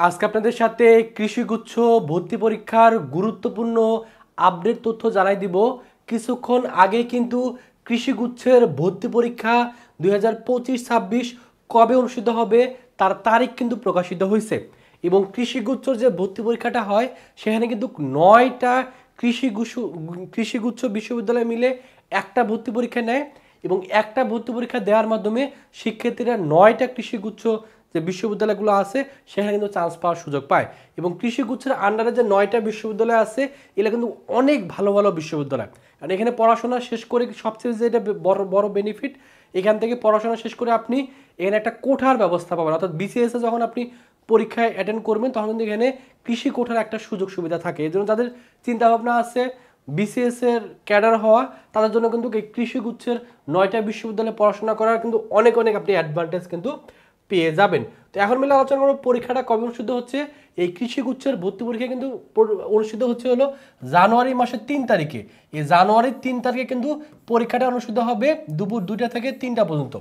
আজকে আপনাদের সাথে কৃষিগুচ্ছ ভর্তি পরীক্ষার গুরুত্বপূর্ণ আপডেট তথ্য জানাই দিব। কিছুক্ষণ আগে কিন্তু কৃষিগুচ্ছের ভর্তি পরীক্ষা 2025-26 কবে অনুষ্ঠিত হবে তার তারিখ কিন্তু প্রকাশিত হয়েছে এবং কৃষিগুচ্ছর যে ভর্তি পরীক্ষাটা হয় সেখানে কিন্তু 9টা কৃষিগুচ্ছ বিশ্ববিদ্যালয় মিলে একটা ভর্তি পরীক্ষা নেয় এবং একটা ভর্তি পরীক্ষা দেওয়ার মাধ্যমে শিক্ষার্থীরা 9টা কৃষিগুচ্ছ যে বিশ্ববিদ্যালয়গুলো আছে সেখানে কিন্তু চান্স পাওয়ার সুযোগ পায় এবং কৃষিগুচ্ছের আন্ডারে যে 9টা বিশ্ববিদ্যালয় আছে এগুলো কিন্তু অনেক ভালো ভালো বিশ্ববিদ্যালয়। কারণ এখানে পড়াশোনা শেষ করে সবচেয়ে যেটা বড় বড় বেনিফিট, এখান থেকে পড়াশোনা শেষ করে আপনি এখানে একটা কোঠার ব্যবস্থা পাবেন। অর্থাৎ বিসিএসে যখন আপনি পরীক্ষায় অ্যাটেন্ড করবেন তখন কিন্তু এখানে কৃষি কোঠার একটা সুযোগ সুবিধা থাকে। এই জন্য যাদের চিন্তাভাবনা আছে বিসিএস এর ক্যাডার হওয়া তাদের জন্য কিন্তু এই কৃষিগুচ্ছের 9টা বিশ্ববিদ্যালয়ে পড়াশোনা করার কিন্তু অনেক অনেক আপনি অ্যাডভান্টেজ কিন্তু পেয়ে যাবেন। তো এখন মিলে আলোচনা করব পরীক্ষাটা কবে অনুষ্ঠিত হচ্ছে। এই কৃষিগুচ্ছের ভর্তি পরীক্ষা কিন্তু অনুষ্ঠিত হচ্ছে হলো জানুয়ারি মাসের 3 তারিখে। এই জানুয়ারির 3 তারিখে কিন্তু পরীক্ষাটা অনুষ্ঠিত হবে দুপুর 2টা থেকে 3টা পর্যন্ত।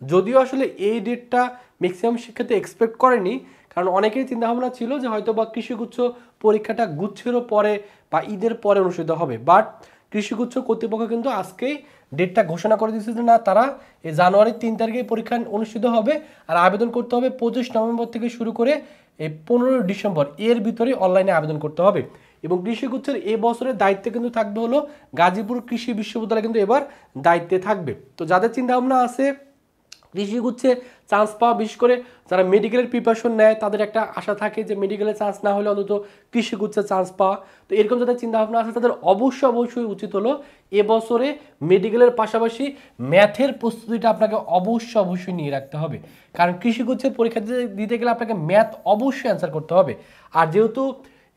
যদিও আসলে এই ডেটটা ম্যাক্সিমাম শিক্ষার্থী এক্সপেক্ট করেনি, কারণ অনেকেই চিন্তাভাবনা ছিল যে হয়তো বা কৃষিগুচ্ছ পরীক্ষাটা গুচ্ছেরও পরে বা ঈদের পরে অনুষ্ঠিত হবে, বাট কৃষিগুচ্ছ কর্তৃপক্ষ কিন্তু আজকেই ডেটটা ঘোষণা করে দিয়েছে যে না, তারা এই জানুয়ারির 3 তারিখে পরীক্ষা অনুষ্ঠিত হবে আর আবেদন করতে হবে 25 নভেম্বর থেকে শুরু করে এই 15 ডিসেম্বর এর ভিতরে অনলাইনে আবেদন করতে হবে। এবং কৃষিগুচ্ছের এই বছরের দায়িত্বে কিন্তু থাকবে হলো গাজীপুর কৃষি বিশ্ববিদ্যালয় কিন্তু এবার দায়িত্বে থাকবে। তো যাদের চিন্তাভাবনা আছে কৃষিগুচ্ছে চান্স পাওয়া, বিশেষ করে যারা মেডিকেলের প্রিপারেশন নেয় তাদের একটা আশা থাকে যে মেডিকেলের চান্স না হলে অন্তত কৃষিগুচ্ছে চান্স পাওয়া। তো এরকম যাদের চিন্তাভাবনা আছে তাদের অবশ্যই উচিত হলো এবছরে মেডিকেলের পাশাপাশি ম্যাথের প্রস্তুতিটা আপনাকে অবশ্যই নিয়ে রাখতে হবে। কারণ কৃষিগুচ্ছের পরীক্ষা দিতে গেলে আপনাকে ম্যাথ অবশ্যই অ্যান্সার করতে হবে। আর যেহেতু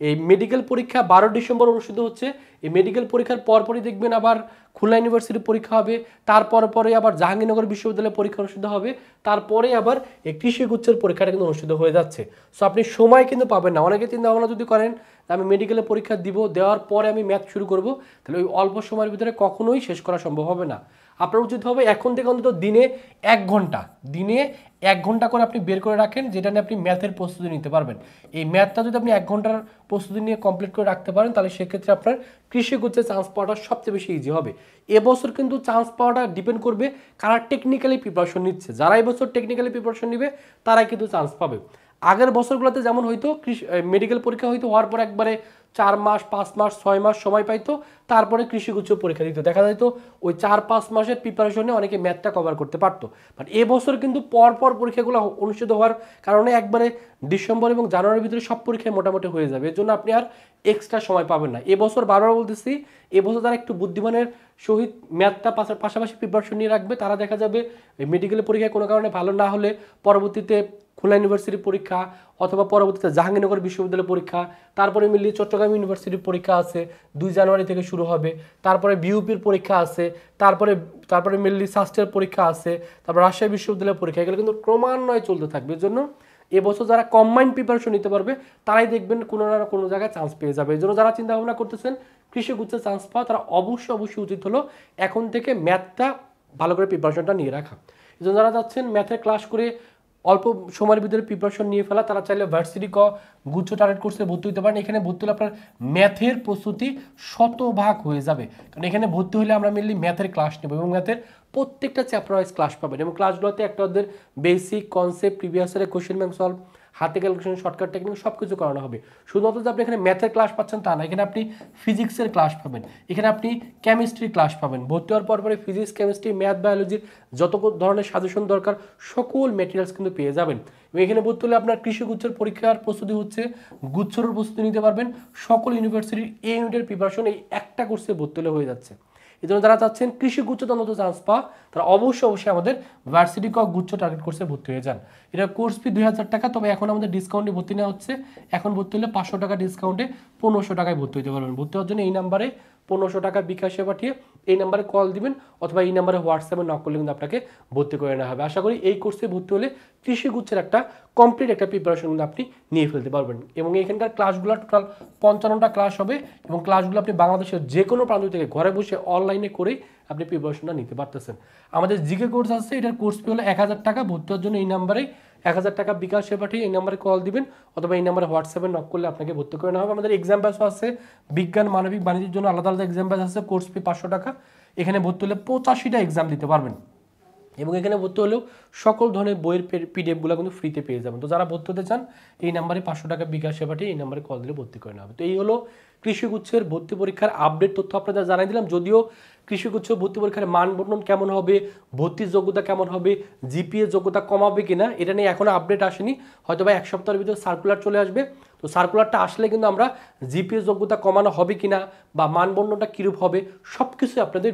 এই মেডিকেল পরীক্ষা 12 ডিসেম্বর অনুষ্ঠিত হচ্ছে, এই মেডিকেল পরীক্ষার পরপরই দেখবেন আবার খুলনা ইউনিভার্সিটির পরীক্ষা হবে, তারপরে আবার জাহাঙ্গীরনগর বিশ্ববিদ্যালয়ের পরীক্ষা অনুষ্ঠিত হবে, তারপরে আবার এই কৃষিগুচ্ছের পরীক্ষাটা কিন্তু অনুষ্ঠিত হয়ে যাচ্ছে। সো আপনি সময় কিন্তু পাবেন না। অনেকে চিন্তা ভাবনা যদি করেন আমি মেডিকেলের পরীক্ষা দিব, দেওয়ার পরে আমি ম্যাথ শুরু করব, তাহলে ওই অল্প সময়ের ভিতরে কখনোই শেষ করা সম্ভব হবে না। আপনার উচিত হবে এখন থেকে অন্তত দিনে 1 ঘন্টা করে আপনি বের করে রাখেন, যেটা নিয়ে আপনি ম্যাথের প্রস্তুতি নিতে পারবেন। এই ম্যাথটা যদি আপনি 1 ঘন্টার প্রস্তুতি নিয়ে কমপ্লিট করে রাখতে পারেন তাহলে সেক্ষেত্রে আপনার কৃষিগুচ্ছের চান্স পাওয়াটা সবচেয়ে বেশি ইজি হবে। এবছর কিন্তু চান্স পাওয়াটা ডিপেন্ড করবে কারা টেকনিক্যালি প্রিপারেশন নিচ্ছে। যারা এবছর টেকনিক্যালি প্রিপারেশন নিবে তারাই কিন্তু চান্স পাবে। আগের বছরগুলোতে যেমন হয়তো মেডিকেল পরীক্ষা হয়তো হওয়ার পর একবারে 4 মাস 5 মাস 6 মাস সময় পাইতো, তারপরে কৃষিগুচ্ছ পরীক্ষা দিত, দেখা যাইতো ওই 4-5 মাসের প্রিপারেশনে অনেকে ম্যাথটা কভার করতে পারতো। বাট এবছর কিন্তু পরপর পরীক্ষাগুলো অনুষ্ঠিত হওয়ার কারণে একবারে ডিসেম্বর এবং জানুয়ারির ভিতরে সব পরীক্ষায় মোটামুটি হয়ে যাবে। এর জন্য আপনি আর এক্সট্রা সময় পাবেন না। এবছর বারবার বলতেছি, এবছর তারা একটু বুদ্ধিমানের সহিত ম্যাথটা পাশাপাশি প্রিপারেশন নিয়ে রাখবে, তারা দেখা যাবে মেডিকেলের পরীক্ষায় কোনো কারণে ভালো না হলে পরবর্তীতে খুলনা ইউনিভার্সিটির পরীক্ষা অথবা পরবর্তীতে জাহাঙ্গীরনগর বিশ্ববিদ্যালয়ের পরীক্ষা, তারপরে মিলিয়ে চট্টগ্রাম ইউনিভার্সিটির পরীক্ষা আছে 2 জানুয়ারি থেকে শুরু হবে, তারপরে বিউপির পরীক্ষা আছে, তারপরে মিলি সাস্টের পরীক্ষা আছে, তারপর রাজশাহী বিশ্ববিদ্যালয়ের পরীক্ষা, এগুলো কিন্তু ক্রমান্বয়ে চলতে থাকবে। এর জন্য এবছর যারা কম্বাইন্ড প্রিপারেশন নিতে পারবে তারাই দেখবেন কোনো না কোনো জায়গায় চান্স পেয়ে যাবে। এই জন্য যারা চিন্তা ভাবনা করতেছেন কৃষিগুচ্ছে চান্স পাওয়া, তারা অবশ্যই উচিত হলো এখন থেকে ম্যাথটা ভালো করে প্রিপারেশনটা নিয়ে রাখা। এই জন্য যারা যাচ্ছেন ম্যাথের ক্লাস করে অল্প সময়ের ভিতরে প্রিপারেশন নিয়ে ফেলা, তারা চাইলে ভার্সিটি গুচ্ছ টার্গেট কোর্সে ভর্তি হতে পারেন। এখানে ভর্তি হলে আপনার ম্যাথের প্রস্তুতি শতভাগ হয়ে যাবে, কারণ এখানে ভর্তি হলে আমরা মেনলি ম্যাথের ক্লাস নেব এবং ম্যাথের প্রত্যেকটা চ্যাপ্টার ওয়াইজ ক্লাস পাবেন এবং ক্লাসগুলোতে একটা ওদের বেসিক কনসেপ্ট, প্রিভিয়াস ইয়ারের কোশ্চেন ব্যাংক সলভ, হাতে ক্যালকুলেশন, শর্টকাট টেকনিক সব কিছু করানো হবে। শুধুমাত্র যে আপনি এখানে ম্যাথের ক্লাস পাচ্ছেন তা না, এখানে আপনি ফিজিক্সের ক্লাস পাবেন, এখানে আপনি কেমিস্ট্রির ক্লাস পাবেন। ভর্তি হওয়ার পরে ফিজিক্স, কেমিস্ট্রি, ম্যাথ, বায়োলজির যত ধরনের সাজেশন দরকার সকল ম্যাটেরিয়ালস কিন্তু পেয়ে যাবেন। এবং এখানে ভর্তি হলে আপনার কৃষিগুচ্ছের পরীক্ষার প্রস্তুতি হচ্ছে, গুচ্ছর প্রস্তুতি নিতে পারবেন। সকল ইউনিভার্সিটির এই ইউনিটের প্রিপারেশন এই একটা কোর্সে ভর্তি হলে হয়ে যাচ্ছে। এই জন্য যারা চাচ্ছেন কৃষিগুচ্ছতে অন্তত চান্স পাওয়া, তারা অবশ্যই আমাদের ভার্সিটি গুচ্ছ টার্গেট কোর্সে ভর্তি হয়ে যান। এটা কোর্স ফি 2000 টাকা, তবে এখন আমাদের ডিসকাউন্টে ভর্তি নেওয়া হচ্ছে। এখন ভর্তি হলে 500 টাকা ডিসকাউন্টে 1500 টাকায় ভর্তি হতে পারবেন। ভর্তি হওয়ার জন্য এই নাম্বারে 1500 টাকা বিকাশে পাঠিয়ে এই নাম্বারে কল দিবেন অথবা এই নাম্বারে হোয়াটসঅ্যাপে নক করলে কিন্তু আপনাকে ভর্তি করে নেওয়া হবে। আশা করি এই কোর্সে ভর্তি হলে কৃষিগুচ্ছের একটা কমপ্লিট একটা প্রিপারেশন কিন্তু আপনি নিয়ে ফেলতে পারবেন। এবং এখানকার ক্লাসগুলো টোটাল 55টা ক্লাস হবে এবং ক্লাসগুলো আপনি বাংলাদেশের যে কোনো প্রান্ত থেকে ঘরে বসে অনলাইনে করেই আপনি প্রিপারেশনটা নিতে পারতেছেন। আমাদের জিকে কোর্স আছে, এটার কোর্স ফি হলো 1000 টাকা। ভর্তি হওয়ার জন্য এই নাম্বারে 1000 টাকা বিকাশে পাঠিয়ে এই নাম্বারে কল দিবেন অথবা এই নাম্বারে হোয়াটসঅ্যাপে নক করলে আপনাকে ভর্তি করে নেওয়া হবে। আমাদের এক্সাম ব্যাচও আছে, বিজ্ঞান মানবিক বাণিজ্যের জন্য আলাদা আলাদা এক্সাম ব্যাচ আছে, কোর্স ফি 500 টাকা। এখানে ভর্তি হলে 85টা এক্সাম দিতে পারবেন এবং এখানে ভর্তি হলেও সকল ধরনের বইয়ের পিডিএফগুলো কিন্তু ফ্রিতে পেয়ে যাবেন। তো যারা ভর্তি হতে চান এই নাম্বারে 500 টাকা বিকাশে পাঠিয়ে এই নাম্বারে কল দিলে ভর্তি করে নেওয়া হবে। তো এই হলো কৃষিগুচ্ছের ভর্তি পরীক্ষার আপডেট তথ্য আপনাদের জানাই দিলাম। যদিও কৃষিগুচ্ছ ভর্তি পরীক্ষার মান বর্ণন কেমন হবে, ভর্তির যোগ্যতা কেমন হবে, জিপিএ যোগ্যতা কমাবে কিনা এটা নিয়ে এখনো আপডেট আসেনি, হয়তো বা এক সপ্তাহের ভিতরে সার্কুলার চলে আসবে। তো সার্কুলারটা আসলে কিন্তু আমরা জিপিএ যোগ্যতা কমানো হবে কিনা বা মান বর্ণনটা কীরূপ হবে সব কিছু আপনাদের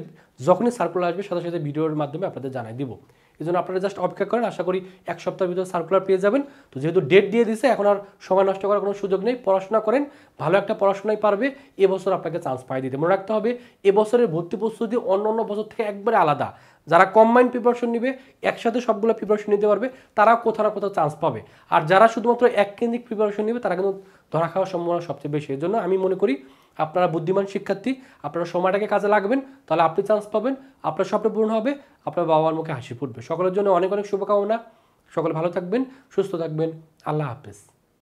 যখনই সার্কুলার আসবে সাথে সাথে ভিডিওর মাধ্যমে আপনাদের জানাই দিব। এই জন্য আপনারা জাস্ট অপেক্ষা করেন, আশা করি এক সপ্তাহের ভিতরে সার্কুলার পেয়ে যাবেন। তো যেহেতু ডেট দিয়ে দিছে এখন আর সময় নষ্ট করার কোনো সুযোগ নেই, পড়াশোনা করেন, ভালো একটা পড়াশোনাই পারবে এবছর আপনাকে চান্স পাই দিতে। মনে রাখতে হবে এবছরের ভর্তি প্রস্তুতি অন্য অন্য বছর থেকে একবারে আলাদা। যারা কম্বাইন্ড প্রিপারেশন নেবে একসাথে সবগুলো প্রিপারেশন নিতে পারবে, তারা কোথাও না কোথাও চান্স পাবে। আর যারা শুধুমাত্র এক কেন্দ্রিক প্রিপারেশন নেবে তারা কিন্তু ধরা খাওয়ার সম্ভাবনা সবচেয়ে বেশি। এই জন্য আমি মনে করি আপনারা বুদ্ধিমান শিক্ষার্থী, আপনারা সময়টাকে কাজে লাগবেন, তাহলে আপনি চান্স পাবেন, আপনার স্বপ্ন পূরণ হবে, আপনার বাবা মার মুখে হাসি ফুটবে। সকলের জন্য অনেক অনেক শুভকামনা, সকলে ভালো থাকবেন, সুস্থ থাকবেন, আল্লাহ হাফেজ।